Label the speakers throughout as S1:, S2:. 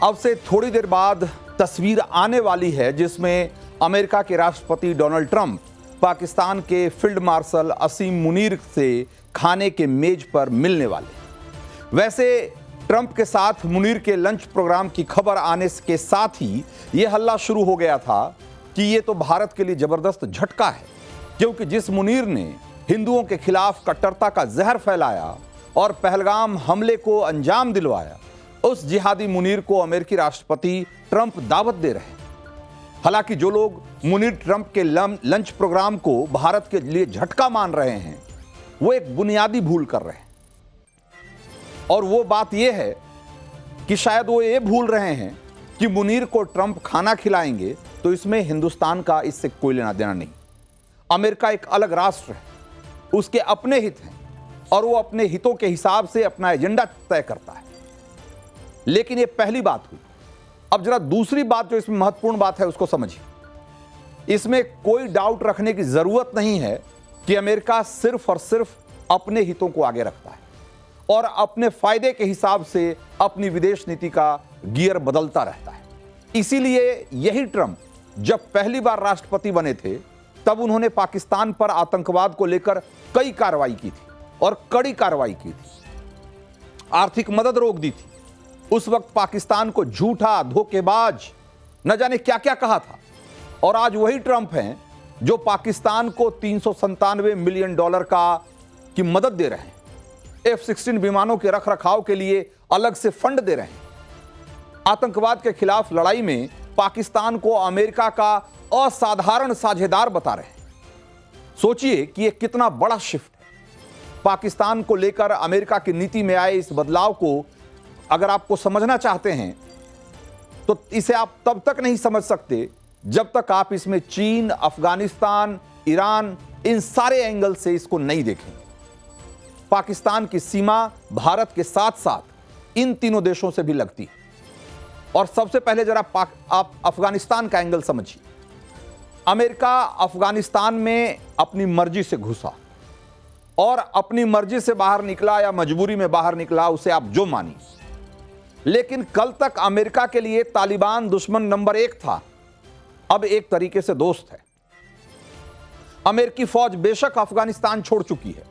S1: अब से थोड़ी देर बाद तस्वीर आने वाली है जिसमें अमेरिका के राष्ट्रपति डोनाल्ड ट्रंप पाकिस्तान के फील्ड मार्शल असीम मुनीर से खाने के मेज पर मिलने वाले। वैसे ट्रंप के साथ मुनीर के लंच प्रोग्राम की खबर आने के साथ ही यह हल्ला शुरू हो गया था कि ये तो भारत के लिए जबरदस्त झटका है, क्योंकि जिस मुनीर ने हिंदुओं के खिलाफ कट्टरता का जहर फैलाया और पहलगाम हमले को अंजाम दिलवाया, उस जिहादी मुनीर को अमेरिकी राष्ट्रपति ट्रंप दावत दे रहे हैं। हालांकि जो लोग मुनीर ट्रंप के लंच प्रोग्राम को भारत के लिए झटका मान रहे हैं, वो एक बुनियादी भूल कर रहे हैं। और वो बात यह है कि शायद वो ये भूल रहे हैं कि मुनीर को ट्रंप खाना खिलाएंगे तो इसमें हिंदुस्तान का इससे कोई लेना देना नहीं। अमेरिका एक अलग राष्ट्र है, उसके अपने हित हैं और वो अपने हितों के हिसाब से अपना एजेंडा तय करता है। लेकिन ये पहली बात हुई। अब जरा दूसरी बात जो इसमें महत्वपूर्ण बात है उसको समझिए। इसमें कोई डाउट रखने की जरूरत नहीं है कि अमेरिका सिर्फ और सिर्फ अपने हितों को आगे रखता है और अपने फायदे के हिसाब से अपनी विदेश नीति का गियर बदलता रहता है। इसीलिए यही ट्रंप जब पहली बार राष्ट्रपति बने थे तब उन्होंने पाकिस्तान पर आतंकवाद को लेकर कई कार्रवाई की थी और कड़ी कार्रवाई की थी। आर्थिक मदद रोक दी थी। उस वक्त पाकिस्तान को झूठा, धोखेबाज, न जाने क्या क्या कहा था। और आज वही ट्रंप हैं जो पाकिस्तान को $397 मिलियन की मदद दे रहे हैं। F-16 विमानों के रखरखाव के लिए अलग से फंड दे रहे हैं। आतंकवाद के खिलाफ लड़ाई में पाकिस्तान को अमेरिका का असाधारण साझेदार बता रहे हैं। सोचिए कि यह कितना बड़ा शिफ्ट है। पाकिस्तान को लेकर अमेरिका की नीति में आए इस बदलाव को अगर आपको समझना चाहते हैं तो इसे आप तब तक नहीं समझ सकते जब तक आप इसमें चीन, अफगानिस्तान, ईरान, इन सारे एंगल से इसको नहीं देखें। पाकिस्तान की सीमा भारत के साथ साथ इन तीनों देशों से भी लगती है। और सबसे पहले जरा आप अफगानिस्तान का एंगल समझिए। अमेरिका अफगानिस्तान में अपनी मर्जी से घुसा और अपनी मर्जी से बाहर निकला या मजबूरी में बाहर निकला, उसे आप जो मानिए। लेकिन कल तक अमेरिका के लिए तालिबान दुश्मन नंबर 1 था, अब एक तरीके से दोस्त है। अमेरिकी फौज बेशक अफगानिस्तान छोड़ चुकी है,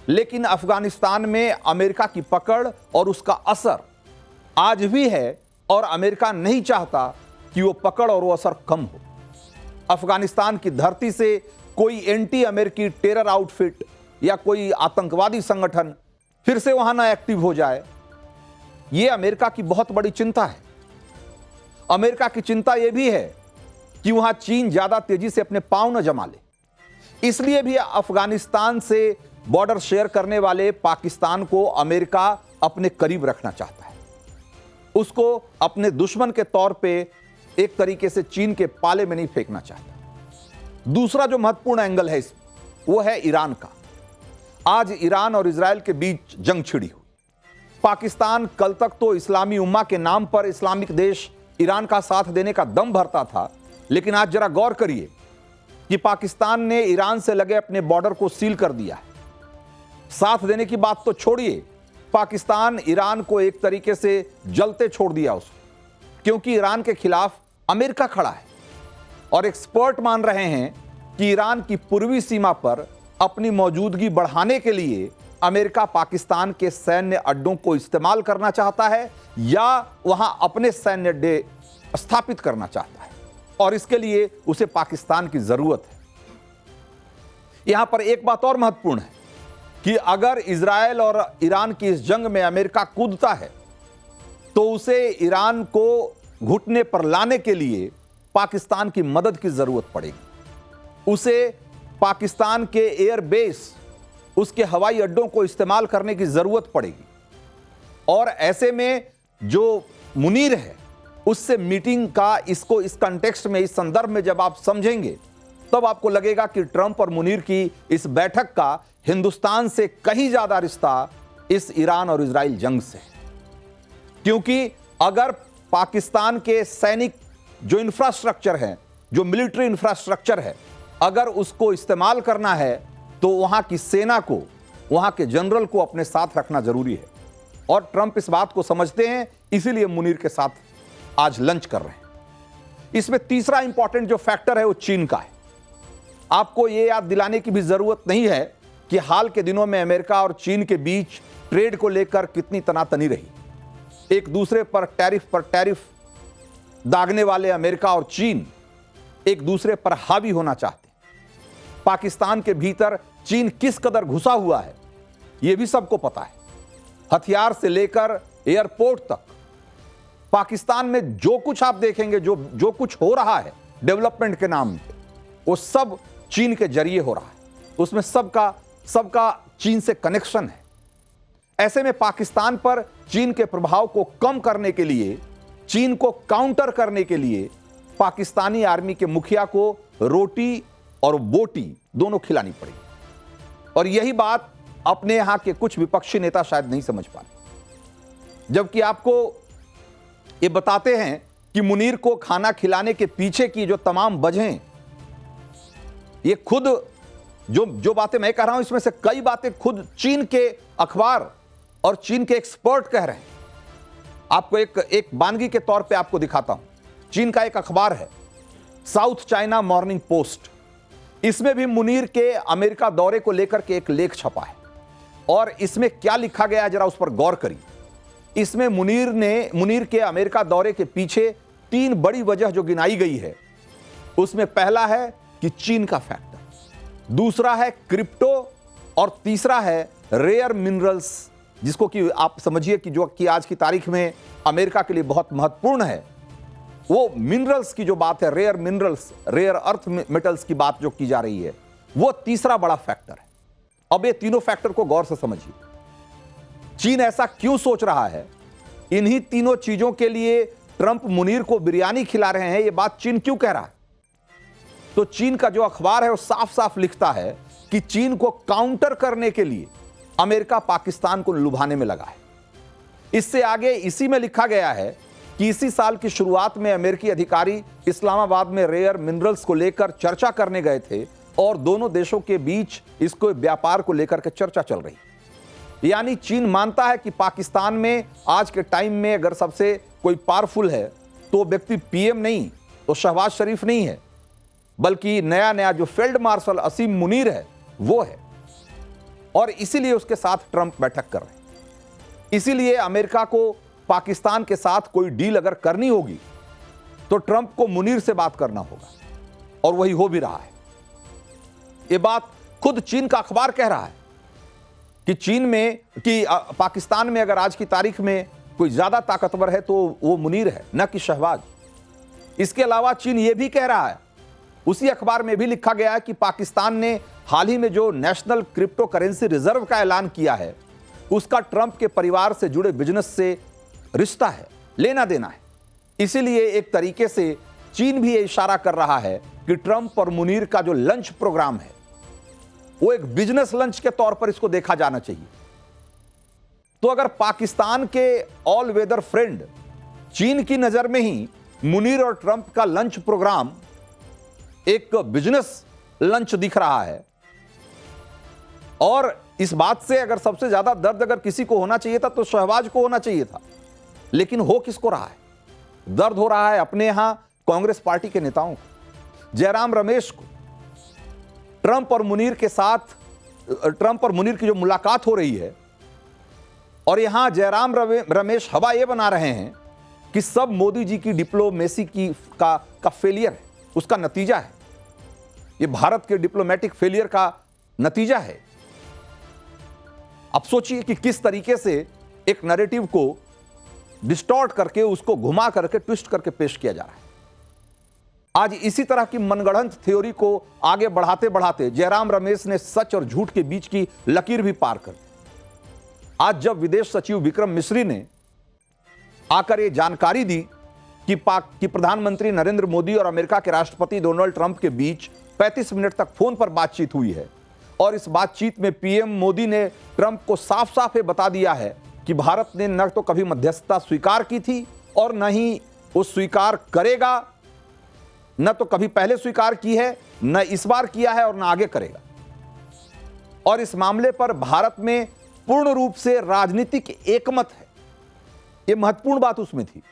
S1: लेकिन अफगानिस्तान में अमेरिका की पकड़ और उसका असर आज भी है और अमेरिका नहीं चाहता कि वो पकड़ और वो असर कम हो। अफगानिस्तान की धरती से कोई एंटी अमेरिकी टेरर आउटफिट या कोई आतंकवादी संगठन फिर से वहां ना एक्टिव हो जाए, यह अमेरिका की बहुत बड़ी चिंता है। अमेरिका की चिंता यह भी है कि वहां चीन ज्यादा तेजी से अपने पांव न जमा ले। इसलिए भी अफगानिस्तान से बॉर्डर शेयर करने वाले पाकिस्तान को अमेरिका अपने करीब रखना चाहता है। उसको अपने दुश्मन के तौर पे एक तरीके से चीन के पाले में नहीं फेंकना चाहता। दूसरा जो महत्वपूर्ण एंगल है वो है ईरान का। आज ईरान और इजराइल के बीच जंग छिड़ी हुई। पाकिस्तान कल तक तो इस्लामी उम्मा के नाम पर इस्लामिक देश ईरान का साथ देने का दम भरता था, लेकिन आज जरा गौर करिए कि पाकिस्तान ने ईरान से लगे अपने बॉर्डर को सील कर दिया है। साथ देने की बात तो छोड़िए, पाकिस्तान ईरान को एक तरीके से जलते छोड़ दिया उसको, क्योंकि ईरान के खिलाफ अमेरिका खड़ा है। और एक्सपर्ट मान रहे हैं कि ईरान की पूर्वी सीमा पर अपनी मौजूदगी बढ़ाने के लिए अमेरिका पाकिस्तान के सैन्य अड्डों को इस्तेमाल करना चाहता है या वहां अपने सैन्य अड्डे स्थापित करना चाहता है, और इसके लिए उसे पाकिस्तान की जरूरत है। यहां पर एक बात और महत्वपूर्ण है कि अगर इजराइल और ईरान की इस जंग में अमेरिका कूदता है तो उसे ईरान को घुटने पर लाने के लिए पाकिस्तान की मदद की जरूरत पड़ेगी। उसे पाकिस्तान के एयरबेस, उसके हवाई अड्डों को इस्तेमाल करने की जरूरत पड़ेगी। और ऐसे में जो मुनीर है उससे मीटिंग का इस कॉन्टेक्स्ट में, इस संदर्भ में जब आप समझेंगे तब आपको लगेगा कि ट्रंप और मुनीर की इस बैठक का हिंदुस्तान से कहीं ज्यादा रिश्ता इस ईरान और इजराइल जंग से है। क्योंकि अगर पाकिस्तान के सैनिक जो इंफ्रास्ट्रक्चर है, जो मिलिट्री इंफ्रास्ट्रक्चर है, अगर उसको इस्तेमाल करना है तो वहां की सेना को, वहां के जनरल को अपने साथ रखना जरूरी है। और ट्रंप इस बात को समझते हैं, इसीलिए मुनीर के साथ आज लंच कर रहे हैं। इसमें तीसरा इंपॉर्टेंट जो फैक्टर है वो चीन का है। आपको यह याद दिलाने की भी जरूरत नहीं है कि हाल के दिनों में अमेरिका और चीन के बीच ट्रेड को लेकर कितनी तनातनी रही। एक दूसरे पर टैरिफ दागने वाले अमेरिका और चीन एक दूसरे पर हावी होना चाहते। पाकिस्तान के भीतर चीन किस कदर घुसा हुआ है यह भी सबको पता है। हथियार से लेकर एयरपोर्ट तक पाकिस्तान में जो कुछ आप देखेंगे, जो कुछ हो रहा है डेवलपमेंट के नाम पे, वो सब चीन के जरिए हो रहा है। उसमें सबका चीन से कनेक्शन है। ऐसे में पाकिस्तान पर चीन के प्रभाव को कम करने के लिए, चीन को काउंटर करने के लिए पाकिस्तानी आर्मी के मुखिया को रोटी और बोटी दोनों खिलानी पड़ी। और यही बात अपने यहां के कुछ विपक्षी नेता शायद नहीं समझ पा रहे, जबकि आपको ये बताते हैं कि मुनीर को खाना खिलाने के पीछे की जो तमाम वजहें, ये खुद जो बातें मैं कह रहा हूं इसमें से कई बातें खुद चीन के अखबार और चीन के एक्सपर्ट कह रहे हैं। आपको एक वानगी के तौर पे आपको दिखाता हूं। चीन का एक अखबार है साउथ चाइना मॉर्निंग पोस्ट। इसमें भी मुनीर के अमेरिका दौरे को लेकर के एक लेख छपा है और इसमें क्या लिखा गया है जरा उस पर गौर करिए। इसमें मुनीर के अमेरिका दौरे के पीछे 3 बड़ी वजह जो गिनाई गई है, उसमें पहला है कि चीन का फैक्टर, दूसरा है क्रिप्टो और तीसरा है रेयर मिनरल्स, जिसको कि आप समझिए कि जो कि आज की तारीख में अमेरिका के लिए बहुत महत्वपूर्ण है। वो मिनरल्स की जो बात है, rare minerals, rare earth metals की बात जो की जा रही है, वो तीसरा बड़ा फैक्टर है। अब ये तीनों फैक्टर को गौर से समझिए। चीन ऐसा क्यों सोच रहा है? इन्हीं तीनों चीजों के लिए ट्रंप मुनीर को बिरयानी खिला रहे हैं, ये बात चीन क्यों कह रहा है? तो चीन का जो अखबार है वो साफ साफ लिखता है कि चीन को काउंटर करने के लिए अमेरिका पाकिस्तान को लुभाने में लगा है। इससे आगे इसी में लिखा गया है कि इसी साल की शुरुआत में अमेरिकी अधिकारी इस्लामाबाद में रेयर मिनरल्स को लेकर चर्चा करने गए थे और दोनों देशों के बीच इसको व्यापार को लेकर के चर्चा चल रही। यानी चीन मानता है कि पाकिस्तान में आज के टाइम में अगर सबसे कोई पावरफुल है तो व्यक्ति पीएम नहीं, तो शहबाज शरीफ नहीं है, बल्कि नया जो फील्ड मार्शल असीम मुनीर है वो है। और इसीलिए उसके साथ ट्रंप बैठक कर रहे हैं। इसीलिए अमेरिका को पाकिस्तान के साथ कोई डील अगर करनी होगी तो ट्रंप को मुनीर से बात करना होगा, और वही हो भी रहा है। यह बात खुद चीन का अखबार कह रहा है कि पाकिस्तान में अगर आज की तारीख में कोई ज्यादा ताकतवर है तो वो मुनीर है, न कि शहबाज। इसके अलावा चीन यह भी कह रहा है, उसी अखबार में भी लिखा गया है कि पाकिस्तान ने हाल ही में जो नेशनल क्रिप्टो करेंसी रिजर्व का ऐलान किया है, उसका ट्रंप के परिवार से जुड़े बिजनेस से रिश्ता है, लेना देना है। इसीलिए एक तरीके से चीन भी यह इशारा कर रहा है कि ट्रंप और मुनीर का जो लंच प्रोग्राम है वो एक बिजनेस लंच के तौर पर इसको देखा जाना चाहिए। तो अगर पाकिस्तान के ऑल वेदर फ्रेंड चीन की नजर में ही मुनीर और ट्रंप का लंच प्रोग्राम एक बिजनेस लंच दिख रहा है, और इस बात से अगर सबसे ज्यादा दर्द अगर किसी को होना चाहिए था तो शहबाज को होना चाहिए था, लेकिन हो किसको रहा है? दर्द हो रहा है अपने यहां कांग्रेस पार्टी के नेताओं को, जयराम रमेश को। ट्रंप और मुनीर की जो मुलाकात हो रही है, और यहां जयराम रमेश हवा यह बना रहे हैं कि सब मोदी जी की डिप्लोमेसी का फेलियर है, उसका नतीजा है। यह भारत के डिप्लोमेटिक फेलियर का नतीजा है। अब सोचिए कि किस तरीके से एक नैरेटिव को डिस्टॉर्ट करके, उसको घुमा करके, ट्विस्ट करके पेश किया जा रहा है। आज इसी तरह की मनगढ़ंत थ्योरी को आगे बढ़ाते बढ़ाते जयराम रमेश ने सच और झूठ के बीच की लकीर भी पार कर दी। आज जब विदेश सचिव विक्रम मिस्री ने आकर यह जानकारी दी कि प्रधानमंत्री नरेंद्र मोदी और अमेरिका के राष्ट्रपति डोनाल्ड ट्रंप के बीच 35 मिनट तक फोन पर बातचीत हुई है, और इस बातचीत में पीएम मोदी ने ट्रंप को साफ साफ ये बता दिया है कि भारत ने न तो कभी मध्यस्थता स्वीकार की थी और न ही वो स्वीकार करेगा, न तो कभी पहले स्वीकार की है, न इस बार किया है और न आगे करेगा। और इस मामले पर भारत में पूर्ण रूप से राजनीतिक एकमत है। यह महत्वपूर्ण बात उसमें थी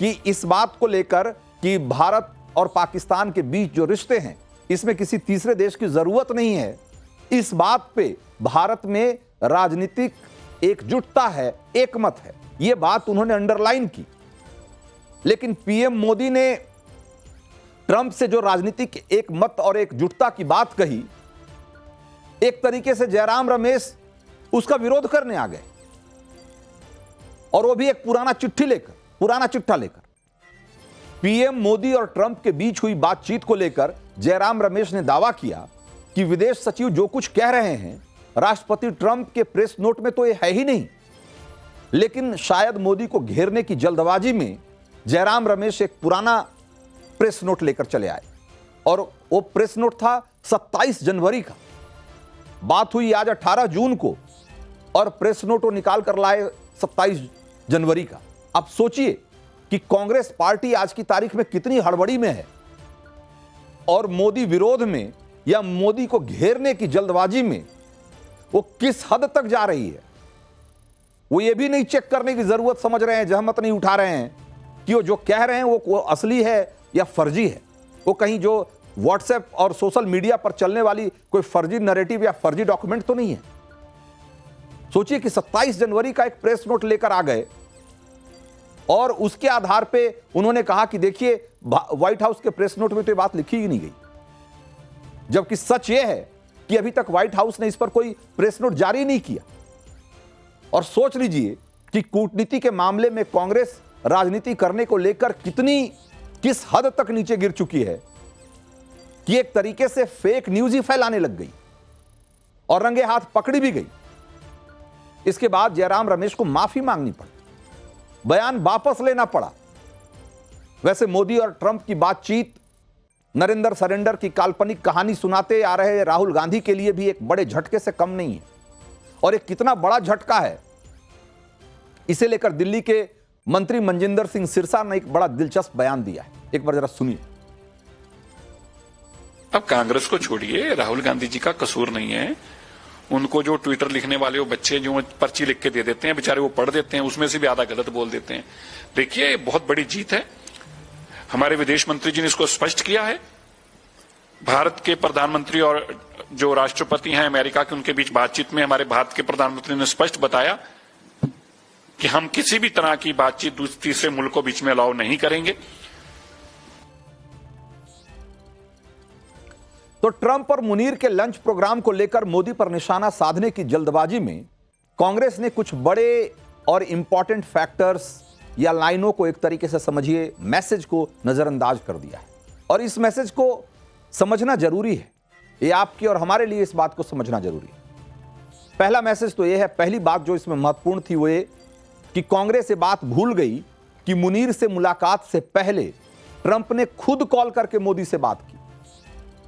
S1: कि इस बात को लेकर कि भारत और पाकिस्तान के बीच जो रिश्ते हैं इसमें किसी तीसरे देश की जरूरत नहीं है, इस बात पे भारत में राजनीतिक एकजुटता है, एकमत है, यह बात उन्होंने अंडरलाइन की। लेकिन पीएम मोदी ने ट्रंप से जो राजनीतिक एकमत और एकजुटता की बात कही, एक तरीके से जयराम रमेश उसका विरोध करने आ गए, और वो भी एक पुराना चिट्ठा लेकर। पीएम मोदी और ट्रंप के बीच हुई बातचीत को लेकर जयराम रमेश ने दावा किया कि विदेश सचिव जो कुछ कह रहे हैं राष्ट्रपति ट्रंप के प्रेस नोट में तो ये है ही नहीं, लेकिन शायद मोदी को घेरने की जल्दबाजी में जयराम रमेश एक पुराना प्रेस नोट लेकर चले आए, और वो प्रेस नोट था 27 जनवरी का। बात हुई आज 18 जून को और प्रेस नोट वो निकाल कर लाए 27 जनवरी का। अब सोचिए कि कांग्रेस पार्टी आज की तारीख में कितनी हड़बड़ी में है, और मोदी विरोध में या मोदी को घेरने की जल्दबाजी में वो किस हद तक जा रही है। वो ये भी नहीं चेक करने की जरूरत समझ रहे हैं, जहमत नहीं उठा रहे हैं कि वो जो कह रहे हैं वो असली है या फर्जी है। वो कहीं जो व्हाट्सएप और सोशल मीडिया पर चलने वाली कोई फर्जी नैरेटिव या फर्जी डॉक्यूमेंट तो नहीं है। सोचिए कि 27 जनवरी का एक प्रेस नोट लेकर आ गए और उसके आधार पे उन्होंने कहा कि देखिए व्हाइट हाउस के प्रेस नोट में तो ये बात लिखी ही नहीं गई, जबकि सच ये है कि अभी तक व्हाइट हाउस ने इस पर कोई प्रेस नोट जारी नहीं किया। और सोच लीजिए कि कूटनीति के मामले में कांग्रेस राजनीति करने को लेकर किस हद तक नीचे गिर चुकी है कि एक तरीके से फेक न्यूज ही फैलाने लग गई और रंगे हाथ पकड़ी भी गई। इसके बाद जयराम रमेश को माफी मांगनी पड़ी, बयान वापस लेना पड़ा। वैसे मोदी और ट्रंप की बातचीत नरेंद्र सरेंडर की काल्पनिक कहानी सुनाते आ रहे राहुल गांधी के लिए भी एक बड़े झटके से कम नहीं है। और एक कितना बड़ा झटका है, इसे लेकर दिल्ली के मंत्री मनजिंदर सिंह सिरसा ने एक बड़ा दिलचस्प बयान दिया है। एक बार जरा सुनिए।
S2: अब कांग्रेस को छोड़िए, राहुल गांधी जी का कसूर नहीं है। उनको जो ट्विटर लिखने वाले वो बच्चे जो पर्ची लिख के दे देते हैं, बेचारे वो पढ़ देते हैं, उसमें से भी आधा गलत बोल देते हैं। देखिए बहुत बड़ी जीत है। हमारे विदेश मंत्री जी ने इसको स्पष्ट किया है। भारत के प्रधानमंत्री और जो राष्ट्रपति हैं अमेरिका के, उनके बीच बातचीत में हमारे भारत के प्रधानमंत्री ने स्पष्ट बताया कि हम किसी भी तरह की बातचीत तीसरे मुल्क को बीच में अलाउ नहीं करेंगे।
S1: तो ट्रंप और मुनीर के लंच प्रोग्राम को लेकर मोदी पर निशाना साधने की जल्दबाजी में कांग्रेस ने कुछ बड़े और इंपॉर्टेंट फैक्टर्स या लाइनों को, एक तरीके से समझिए मैसेज को नजरअंदाज कर दिया है। और इस मैसेज को समझना जरूरी है, ये आपकी और हमारे लिए इस बात को समझना जरूरी है। पहला मैसेज तो ये है, पहली बात जो इसमें महत्वपूर्ण थी वो ये कि कांग्रेस ये बात भूल गई कि मुनीर से मुलाकात से पहले ट्रंप ने खुद कॉल करके मोदी से बात की,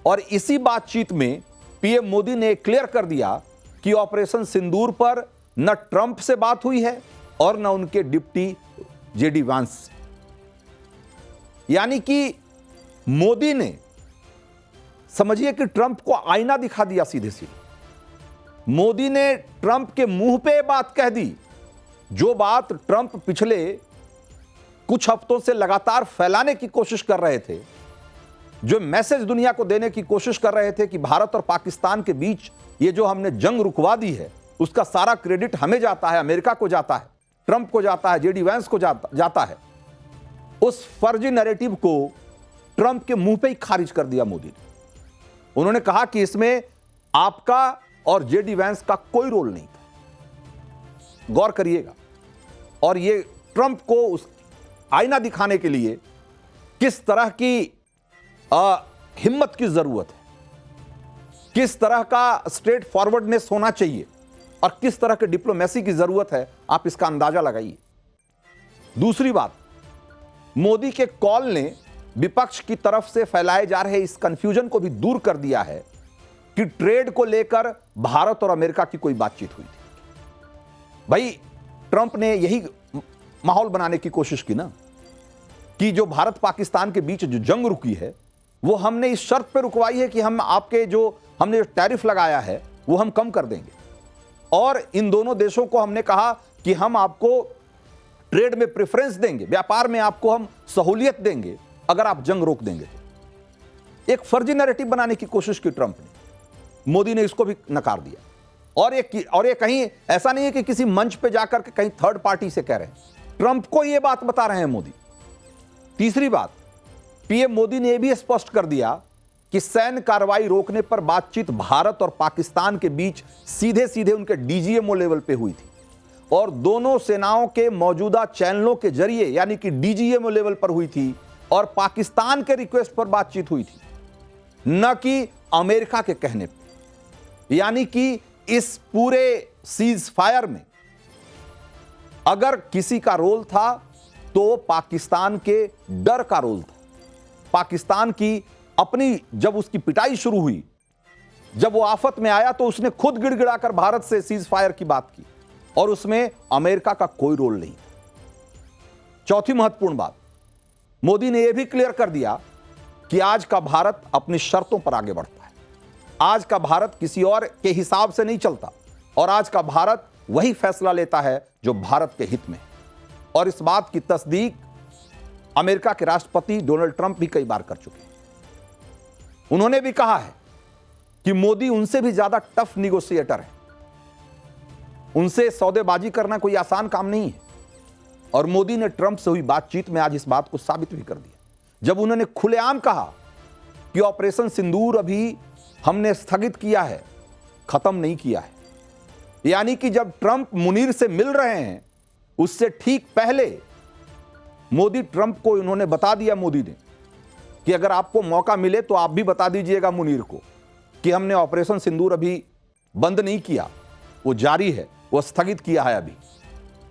S1: और इसी बातचीत में पीएम मोदी ने क्लियर कर दिया कि ऑपरेशन सिंदूर पर न ट्रंप से बात हुई है और न उनके डिप्टी जेडी वांस। यानी कि मोदी ने, समझिए कि ट्रंप को आईना दिखा दिया सीधे सीधे। मोदी ने ट्रंप के मुंह पे बात कह दी, जो बात ट्रंप पिछले कुछ हफ्तों से लगातार फैलाने की कोशिश कर रहे थे, जो मैसेज दुनिया को देने की कोशिश कर रहे थे कि भारत और पाकिस्तान के बीच ये जो हमने जंग रुकवा दी है उसका सारा क्रेडिट हमें जाता है, अमेरिका को जाता है, ट्रंप को जाता है, जेडी वैंस को जाता है। उस फर्जी नैरेटिव को ट्रंप के मुंह पे ही खारिज कर दिया मोदी ने। उन्होंने कहा कि इसमें आपका और जेडी वैंस का कोई रोल नहीं था। गौर करिएगा। और ये ट्रंप को उस आईना दिखाने के लिए किस तरह की हिम्मत की जरूरत है, किस तरह का स्ट्रेट फॉरवर्डनेस होना चाहिए और किस तरह की डिप्लोमेसी की जरूरत है, आप इसका अंदाजा लगाइए। दूसरी बात, मोदी के कॉल ने विपक्ष की तरफ से फैलाए जा रहे इस कंफ्यूजन को भी दूर कर दिया है कि ट्रेड को लेकर भारत और अमेरिका की कोई बातचीत हुई थी। भाई ट्रंप ने यही माहौल बनाने की कोशिश की ना कि जो भारत पाकिस्तान के बीच जो जंग रुकी है वो हमने इस शर्त पे रुकवाई है कि हम आपके जो हमने जो टैरिफ लगाया है वो हम कम कर देंगे, और इन दोनों देशों को हमने कहा कि हम आपको ट्रेड में प्रेफरेंस देंगे, व्यापार में आपको हम सहूलियत देंगे अगर आप जंग रोक देंगे। तो एक फर्जी नैरेटिव बनाने की कोशिश की ट्रंप ने, मोदी ने इसको भी नकार दिया। और ये कहीं ऐसा नहीं है कि किसी मंच पे जाकर के कहीं थर्ड पार्टी से कह रहे हैं, ट्रंप को यह बात बता रहे हैं मोदी। तीसरी बात, पीएम मोदी ने यह भी स्पष्ट कर दिया कि सैन्य कार्रवाई रोकने पर बातचीत भारत और पाकिस्तान के बीच सीधे सीधे उनके डीजीएमओ लेवल पे हुई थी और दोनों सेनाओं के मौजूदा चैनलों के जरिए यानी कि डीजीएमओ लेवल पर हुई थी और पाकिस्तान के रिक्वेस्ट पर बातचीत हुई थी, न कि अमेरिका के कहने पर। यानी कि इस पूरे सीज फायर में अगर किसी का रोल था तो पाकिस्तान के डर का रोल था। पाकिस्तान की अपनी, जब उसकी पिटाई शुरू हुई, जब वो आफत में आया तो उसने खुद गिड़गिड़ाकर भारत से सीज फायर की बात की और उसमें अमेरिका का कोई रोल नहीं। चौथी महत्वपूर्ण बात, मोदी ने यह भी क्लियर कर दिया कि आज का भारत अपनी शर्तों पर आगे बढ़ता है। आज का भारत किसी और के हिसाब से नहीं चलता और आज का भारत वही फैसला लेता है जो भारत के हित में है। और इस बात की तस्दीक अमेरिका के राष्ट्रपति डोनाल्ड ट्रंप भी कई बार कर चुके हैं। उन्होंने भी कहा है कि मोदी उनसे भी ज्यादा टफ निगोशिएटर है, उनसे सौदेबाजी करना कोई आसान काम नहीं है। और मोदी ने ट्रंप से हुई बातचीत में आज इस बात को साबित भी कर दिया, जब उन्होंने खुलेआम कहा कि ऑपरेशन सिंदूर अभी हमने स्थगित किया है, खत्म नहीं किया है। यानी कि जब ट्रंप मुनीर से मिल रहे हैं उससे ठीक पहले मोदी ट्रंप को उन्होंने बता दिया, मोदी ने, कि अगर आपको मौका मिले तो आप भी बता दीजिएगा मुनीर को कि हमने ऑपरेशन सिंदूर अभी बंद नहीं किया, वो जारी है, वो स्थगित किया है अभी।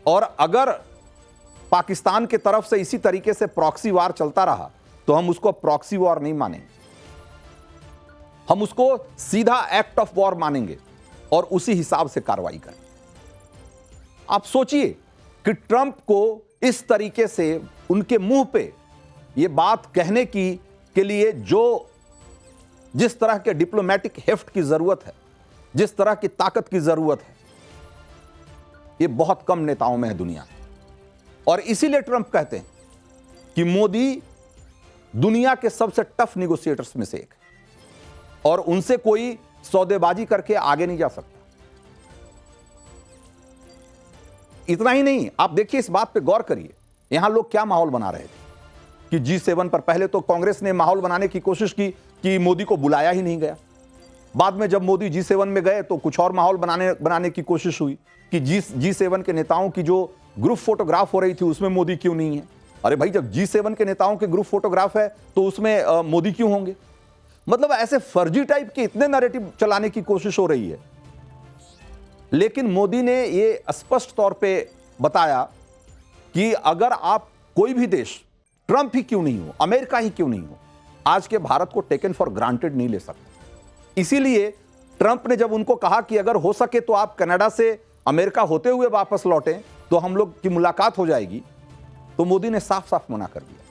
S1: और अगर पाकिस्तान के तरफ से इसी तरीके से प्रॉक्सी वार चलता रहा तो हम उसको प्रॉक्सी वॉर नहीं मानेंगे, हम उसको सीधा एक्ट ऑफ वॉर मानेंगे और उसी हिसाब से कार्रवाई करें। आप सोचिए कि ट्रंप को इस तरीके से उनके मुंह पे यह बात कहने के लिए जिस तरह के डिप्लोमेटिक हेफ्ट की जरूरत है, जिस तरह की ताकत की जरूरत है, यह बहुत कम नेताओं में है दुनिया में। और इसीलिए ट्रंप कहते हैं कि मोदी दुनिया के सबसे टफ निगोशिएटर्स में से एक है और उनसे कोई सौदेबाजी करके आगे नहीं जा सकता। इतना ही नहीं, आप देखिए, इस बात पे गौर करिए, यहां लोग क्या माहौल बना रहे थे कि G7 पर पहले तो कांग्रेस ने माहौल बनाने की कोशिश की कि मोदी को बुलाया ही नहीं गया। बाद में जब मोदी G7 में गए तो कुछ और माहौल बनाने की कोशिश हुई कि G7 के नेताओं की जो ग्रुप फोटोग्राफ हो रही थी उसमें मोदी क्यों नहीं है। अरे भाई, जब G7 के नेताओं के ग्रुप फोटोग्राफ है तो उसमें मोदी क्यों होंगे। मतलब ऐसे फर्जी टाइप के इतने नैरेटिव चलाने की कोशिश हो रही है। लेकिन मोदी ने यह स्पष्ट तौर पे बताया कि अगर आप कोई भी देश, ट्रंप ही क्यों नहीं हो, अमेरिका ही क्यों नहीं हो, आज के भारत को टेकन फॉर ग्रांटेड नहीं ले सकता। इसीलिए ट्रंप ने जब उनको कहा कि अगर हो सके तो आप कनाडा से अमेरिका होते हुए वापस लौटें तो हम लोग की मुलाकात हो जाएगी, तो मोदी ने साफ साफ मना कर दिया।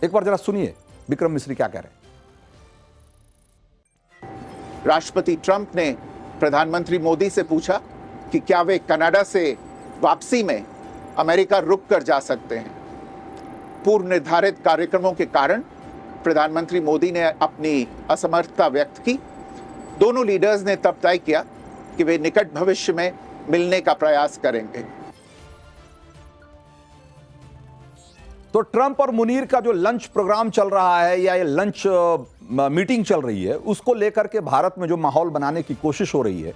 S1: एक बार जरा सुनिए विक्रम मिश्री क्या कह रहे हैं।
S3: राष्ट्रपति ट्रंप ने प्रधानमंत्री मोदी से पूछा कि क्या वे कनाडा से वापसी में अमेरिका रुक कर जा सकते हैं। पूर्व निर्धारित कार्यक्रमों के कारण प्रधानमंत्री मोदी ने अपनी असमर्थता व्यक्त की। दोनों लीडर्स ने तब तय किया कि वे निकट भविष्य में मिलने का प्रयास करेंगे।
S1: तो ट्रंप और मुनीर का जो लंच प्रोग्राम चल रहा है या ये लंच मीटिंग चल रही है, उसको लेकर के भारत में जो माहौल बनाने की कोशिश हो रही है,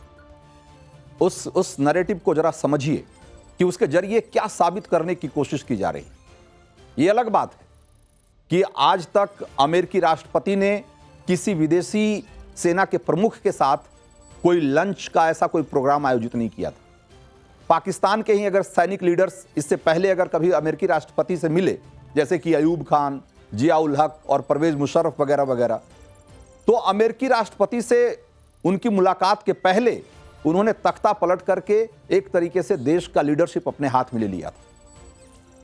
S1: उस नैरेटिव को जरा समझिए कि उसके जरिए क्या साबित करने की कोशिश की जा रही है। ये अलग बात है कि आज तक अमेरिकी राष्ट्रपति ने किसी विदेशी सेना के प्रमुख के साथ कोई लंच का ऐसा कोई प्रोग्राम आयोजित नहीं किया था। पाकिस्तान के ही अगर सैनिक लीडर्स इससे पहले अगर कभी अमेरिकी राष्ट्रपति से मिले, जैसे कि अयूब खान, जिया-उल हक और परवेज मुशर्रफ वगैरह वगैरह, तो अमेरिकी राष्ट्रपति से उनकी मुलाकात के पहले उन्होंने तख्ता पलट करके एक तरीके से देश का लीडरशिप अपने हाथ में ले लिया था।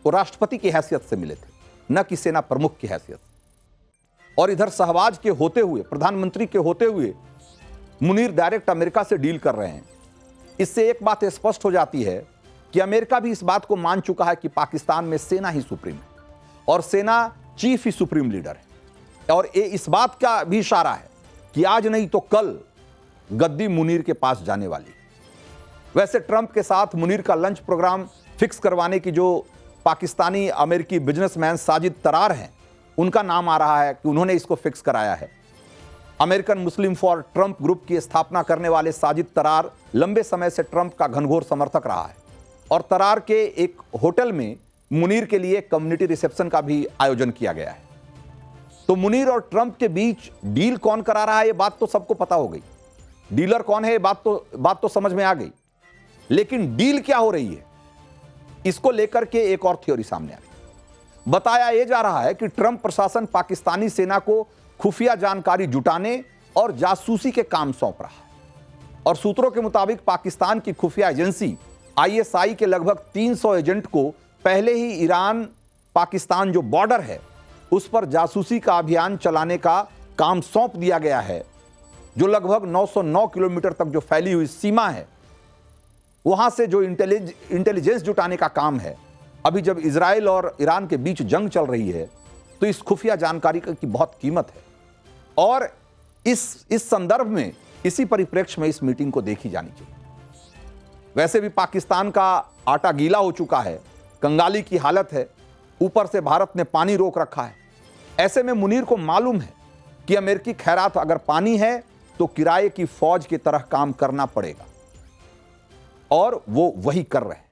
S1: वो राष्ट्रपति की हैसियत से मिले थे, न कि सेना प्रमुख की हैसियत। और इधर शहबाज के होते हुए, प्रधानमंत्री के होते हुए मुनीर डायरेक्ट अमेरिका से डील कर रहे हैं। इससे एक बात स्पष्ट हो जाती है कि अमेरिका भी इस बात को मान चुका है कि पाकिस्तान में सेना ही सुप्रीम है और सेना चीफ ही सुप्रीम लीडर है, और ये इस बात का भी इशारा है कि आज नहीं तो कल गद्दी मुनीर के पास जाने वाली। वैसे ट्रंप के साथ मुनीर का लंच प्रोग्राम फिक्स करवाने की जो पाकिस्तानी अमेरिकी बिजनेसमैन साजिद तरार हैं, उनका नाम आ रहा है कि उन्होंने इसको फिक्स कराया है। American Muslim for Trump group की स्थापना करने वाले साजिद तरार लंबे समय से ट्रंप का घनघोर समर्थक रहा है और तरार के एक होटल में मुनीर के लिए कम्युनिटी रिसेप्शन का भी आयोजन किया गया है। तो मुनीर और ट्रंप के बीच डील कौन करा रहा है, ये बात तो सबको पता हो गई। डीलर कौन है, ये बात तो समझ में आ गई। लेकिन डील क्या हो रही है, इसको लेकर के एक और थ्योरी सामने आ रही। बताया यह जा रहा है कि ट्रंप प्रशासन पाकिस्तानी सेना को खुफिया जानकारी जुटाने और जासूसी के काम सौंप रहा है और सूत्रों के मुताबिक पाकिस्तान की खुफिया एजेंसी ISI के लगभग 300 एजेंट को पहले ही ईरान पाकिस्तान जो बॉर्डर है उस पर जासूसी का अभियान चलाने का काम सौंप दिया गया है, जो लगभग 909 किलोमीटर तक जो फैली हुई सीमा है, वहां से जो इंटेलिजेंस जुटाने का काम है। अभी जब इजराइल और ईरान के बीच जंग चल रही है तो इस खुफिया जानकारी की बहुत कीमत है और इस संदर्भ में, इसी परिप्रेक्ष्य में इस मीटिंग को देखी जानी चाहिए। वैसे भी पाकिस्तान का आटा गीला हो चुका है, कंगाली की हालत है, ऊपर से भारत ने पानी रोक रखा है। ऐसे में मुनीर को मालूम है कि अमेरिकी खैरात अगर पानी है तो किराए की फौज की तरह काम करना पड़ेगा और वो वही कर रहे हैं।